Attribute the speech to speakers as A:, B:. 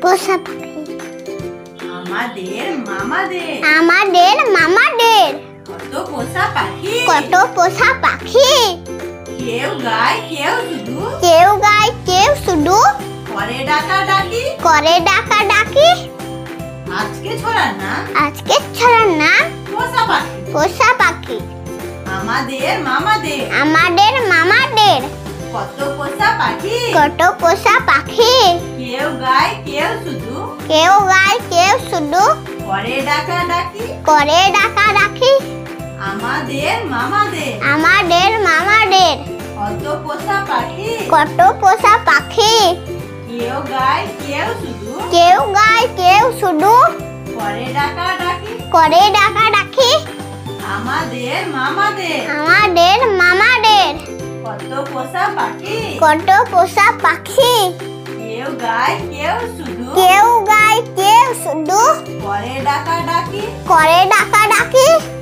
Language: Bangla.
A: পোষা পাখি।
B: আমাদের মামাদের।
A: আমাদের মামাদের।
B: কত পোষা পাখি।
A: কত পোষা পাখি।
B: কেউ গায় কেউ শুধু।
A: কেউ গায় কেউ শুধু।
B: করে ডাকাডাকি।
A: করে ডাকাডাকি।
B: আজকে ছড়ার নাম।
A: আজকে ছড়ার নাম
B: পোষা পাখি।
A: পোষা পাখি।
B: আমাদের মামাদের।
A: আমাদের মামাদের।
B: কত পোষা পাখি।
A: কত পোষা পাখি।
B: কেউ গায় কেউ শুধু।
A: কেউ গায় কেউ শুধু।
B: করে ডাকাডাকি।
A: করে ডাকাডাকি।
B: আমাদের মামাদের।
A: আমাদের মামাদের।
B: কত পোষা পাখি।
A: কত পোষা পাখি।
B: কেউ গায় কেউ শুধু।
A: কেউ গায় কেউ শুধু।
B: করে ডাকাডাকি।
A: করে ডাকাডাকি।
B: আমাদের মামাদের।
A: আমাদের মামাদের।
B: কত পোষা পাখি।
A: কত পোষা পাখি।
B: কেউ গায় কেউ শুধু।
A: কেউ গায় কেউ শুধু।
B: করে ডাকাডাকি।
A: করে ডাকাডাকি।